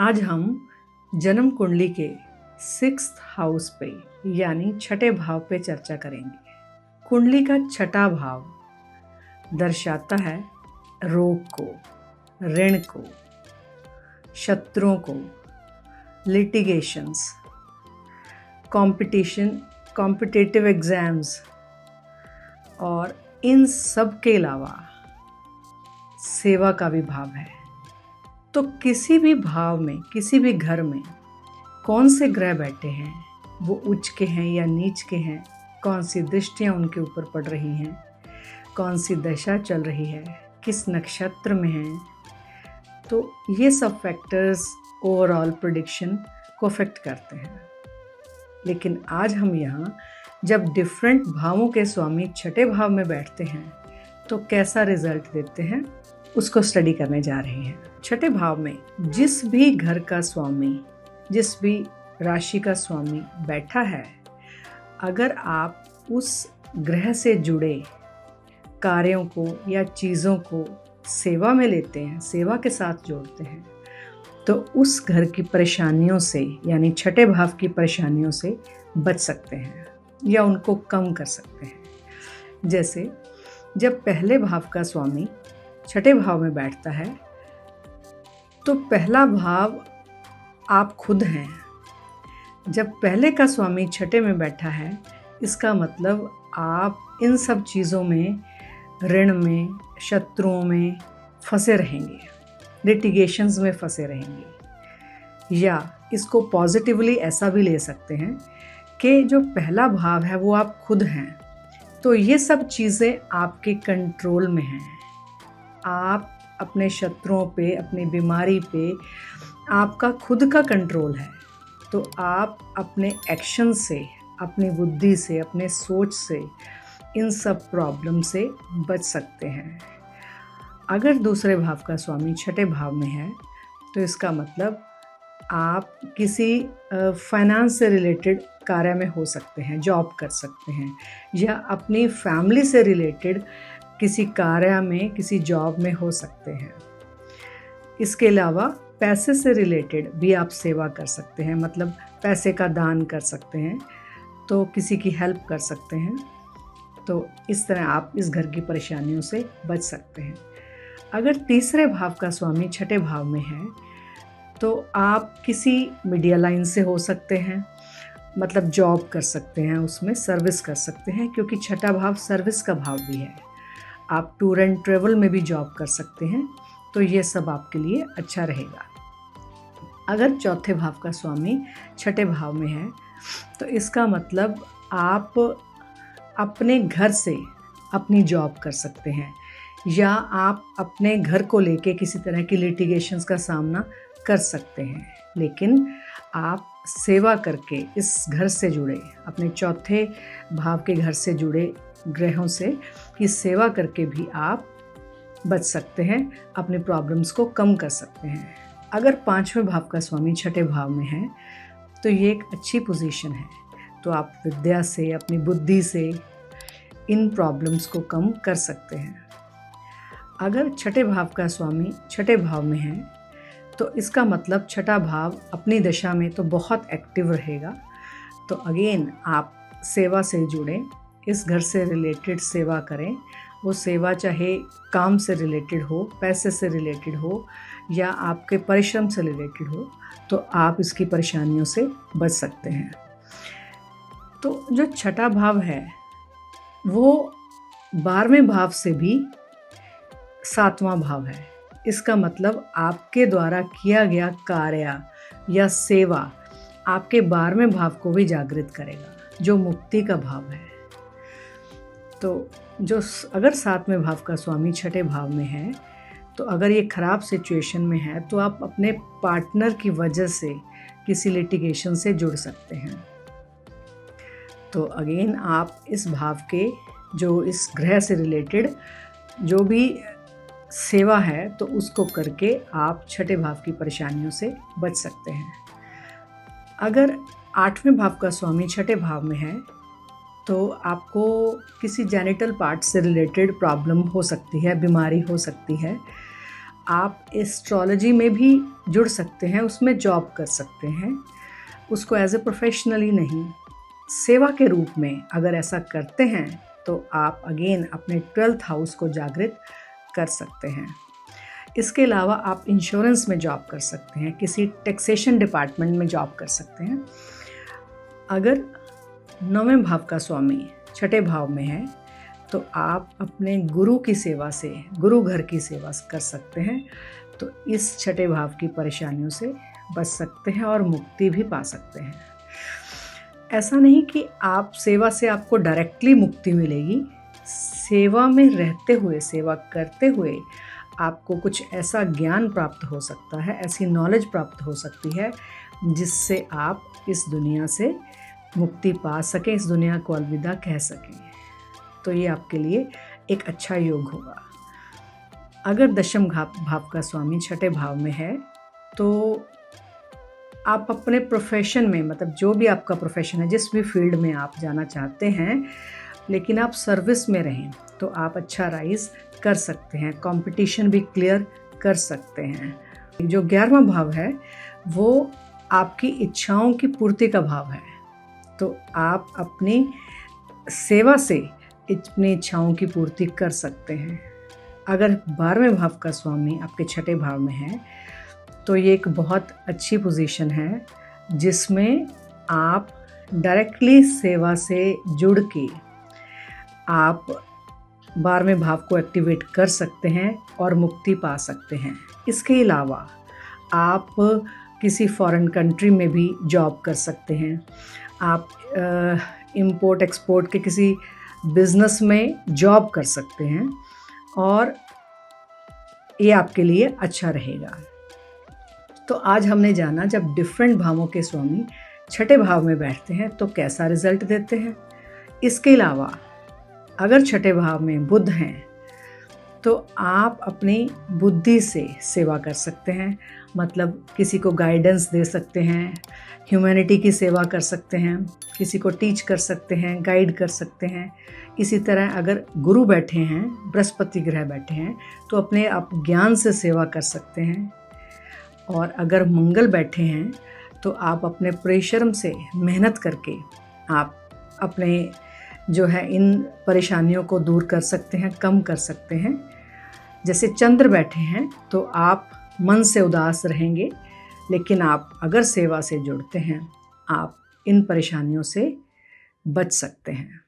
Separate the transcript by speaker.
Speaker 1: आज हम जन्म कुंडली के 6th हाउस पे यानी छठे भाव पे चर्चा करेंगे। कुंडली का छठा भाव दर्शाता है रोग को, ऋण को, शत्रुओं को, लिटिगेशंस, कंपटीशन, कॉम्पिटिटिव एग्जाम्स और इन सब के अलावा सेवा का भी भाव है। तो किसी भी भाव में, किसी भी घर में कौन से ग्रह बैठे हैं, वो उच्च के हैं या नीच के हैं, कौन सी दृष्टियाँ उनके ऊपर पड़ रही हैं, कौन सी दशा चल रही है, किस नक्षत्र में हैं, तो ये सब फैक्टर्स ओवरऑल प्रेडिक्शन को अफेक्ट करते हैं। लेकिन आज हम यहाँ जब डिफरेंट भावों के स्वामी छठे भाव में बैठते हैं तो कैसा रिजल्ट देते हैं उसको स्टडी करने जा रहे हैं। छठे भाव में जिस भी घर का स्वामी, जिस भी राशि का स्वामी बैठा है, अगर आप उस ग्रह से जुड़े कार्यों को या चीज़ों को सेवा में लेते हैं, सेवा के साथ जोड़ते हैं, तो उस घर की परेशानियों से यानी छठे भाव की परेशानियों से बच सकते हैं या उनको कम कर सकते हैं। जैसे जब पहले भाव का स्वामी छठे भाव में बैठता है तो पहला भाव आप खुद हैं। जब पहले का स्वामी छठे में बैठा है, इसका मतलब आप इन सब चीज़ों में, ऋण में, शत्रुओं में फंसे रहेंगे, लिटिगेशंस में फंसे रहेंगे। या इसको पॉजिटिवली ऐसा भी ले सकते हैं कि जो पहला भाव है वो आप खुद हैं, तो ये सब चीज़ें आपके कंट्रोल में हैं। आप अपने शत्रुओं पे, अपनी बीमारी पे आपका खुद का कंट्रोल है, तो आप अपने एक्शन से, अपनी बुद्धि से, अपने सोच से इन सब प्रॉब्लम से बच सकते हैं। अगर दूसरे भाव का स्वामी छठे भाव में है तो इसका मतलब आप किसी फाइनेंस से रिलेटेड कार्य में हो सकते हैं, जॉब कर सकते हैं, या अपनी फैमिली से रिलेटेड किसी कार्य में, किसी जॉब में हो सकते हैं। इसके अलावा पैसे से रिलेटेड भी आप सेवा कर सकते हैं, मतलब पैसे का दान कर सकते हैं, तो किसी की हेल्प कर सकते हैं। तो इस तरह आप इस घर की परेशानियों से बच सकते हैं। अगर तीसरे भाव का स्वामी छठे भाव में है तो आप किसी मीडिया लाइन से हो सकते हैं, मतलब जॉब कर सकते हैं, उसमें सर्विस कर सकते हैं, क्योंकि छठा भाव सर्विस का भाव भी है। आप टूर एंड ट्रेवल में भी जॉब कर सकते हैं, तो ये सब आपके लिए अच्छा रहेगा। अगर चौथे भाव का स्वामी छठे भाव में है तो इसका मतलब आप अपने घर से अपनी जॉब कर सकते हैं, या आप अपने घर को लेके किसी तरह की लिटिगेशंस का सामना कर सकते हैं। लेकिन आप सेवा करके इस घर से जुड़े, अपने चौथे भाव के घर से जुड़े ग्रहों से की सेवा करके भी आप बच सकते हैं, अपने प्रॉब्लम्स को कम कर सकते हैं। अगर पांचवें भाव का स्वामी छठे भाव में है तो ये एक अच्छी पोजीशन है, तो आप विद्या से, अपनी बुद्धि से इन प्रॉब्लम्स को कम कर सकते हैं। अगर छठे भाव का स्वामी छठे भाव में है तो इसका मतलब छठा भाव अपनी दशा में तो बहुत एक्टिव रहेगा। तो अगेन आप सेवा से जुड़ें, इस घर से रिलेटेड सेवा करें। वो सेवा चाहे काम से रिलेटेड हो, पैसे से रिलेटेड हो, या आपके परिश्रम से रिलेटेड हो, तो आप इसकी परेशानियों से बच सकते हैं। तो जो छठा भाव है वो 12वें भाव से भी 7वां भाव है। इसका मतलब आपके द्वारा किया गया कार्य या सेवा आपके 12वें भाव को भी जागृत करेगा, जो मुक्ति का भाव है। तो जो अगर 7वें भाव का स्वामी छठे भाव में है तो अगर ये ख़राब सिचुएशन में है तो आप अपने पार्टनर की वजह से किसी लिटिगेशन से जुड़ सकते हैं। तो अगेन आप इस भाव के, जो इस ग्रह से रिलेटेड जो भी सेवा है, तो उसको करके आप छठे भाव की परेशानियों से बच सकते हैं। अगर 8वें भाव का स्वामी छठे भाव में है तो आपको किसी जेनिटल पार्ट से रिलेटेड प्रॉब्लम हो सकती है, बीमारी हो सकती है। आप एस्ट्रोलॉजी में भी जुड़ सकते हैं, उसमें जॉब कर सकते हैं, उसको एज ए प्रोफेशनली नहीं, सेवा के रूप में अगर ऐसा करते हैं तो आप अगेन अपने 12th हाउस को जागृत कर सकते हैं। इसके अलावा आप इंश्योरेंस में जॉब कर सकते हैं, किसी टैक्सेशन डिपार्टमेंट में जॉब कर सकते हैं। अगर 9वें भाव का स्वामी 6ठे भाव में है तो आप अपने गुरु की सेवा से, गुरु घर की सेवा कर सकते हैं, तो इस 6ठे भाव की परेशानियों से बच सकते हैं और मुक्ति भी पा सकते हैं। ऐसा नहीं कि आप सेवा से आपको डायरेक्टली मुक्ति मिलेगी, सेवा में रहते हुए, सेवा करते हुए आपको कुछ ऐसा ज्ञान प्राप्त हो सकता है, ऐसी नॉलेज प्राप्त हो सकती है जिससे आप इस दुनिया से मुक्ति पा सकें, इस दुनिया को अलविदा कह सकें। तो ये आपके लिए एक अच्छा योग होगा। अगर 10वें भाव का स्वामी 6ठे भाव में है तो आप अपने प्रोफेशन में, मतलब जो भी आपका प्रोफेशन है, जिस भी फील्ड में आप जाना चाहते हैं, लेकिन आप सर्विस में रहें तो आप अच्छा राइज कर सकते हैं, कंपटीशन भी क्लियर कर सकते हैं। जो 11वां भाव है वो आपकी इच्छाओं की पूर्ति का भाव है, तो आप अपनी सेवा से अपनी इच्छाओं की पूर्ति कर सकते हैं। अगर 12वें भाव का स्वामी आपके 6ठे भाव में है तो ये एक बहुत अच्छी पोजीशन है जिसमें आप डायरेक्टली सेवा से जुड़ के आप 12वें भाव को एक्टिवेट कर सकते हैं और मुक्ति पा सकते हैं। इसके अलावा आप किसी फॉरेन कंट्री में भी जॉब कर सकते हैं, आप इंपोर्ट एक्सपोर्ट के किसी बिजनेस में जॉब कर सकते हैं और ये आपके लिए अच्छा रहेगा। तो आज हमने जाना जब डिफरेंट भावों के स्वामी 6ठे भाव में बैठते हैं तो कैसा रिजल्ट देते हैं। इसके अलावा अगर 6ठे भाव में बुध हैं तो आप अपनी बुद्धि से सेवा कर सकते हैं, मतलब किसी को गाइडेंस दे सकते हैं, ह्यूमैनिटी की सेवा कर सकते हैं, किसी को टीच कर सकते हैं, गाइड कर सकते हैं। इसी तरह अगर गुरु बैठे हैं, बृहस्पति ग्रह बैठे हैं तो अपने आप ज्ञान से सेवा कर सकते हैं। और अगर मंगल बैठे हैं तो आप अपने परिश्रम से मेहनत करके आप अपने जो है इन परेशानियों को दूर कर सकते हैं, कम कर सकते हैं। जैसे चंद्र बैठे हैं तो आप मन से उदास रहेंगे, लेकिन आप अगर सेवा से जुड़ते हैं आप इन परेशानियों से बच सकते हैं।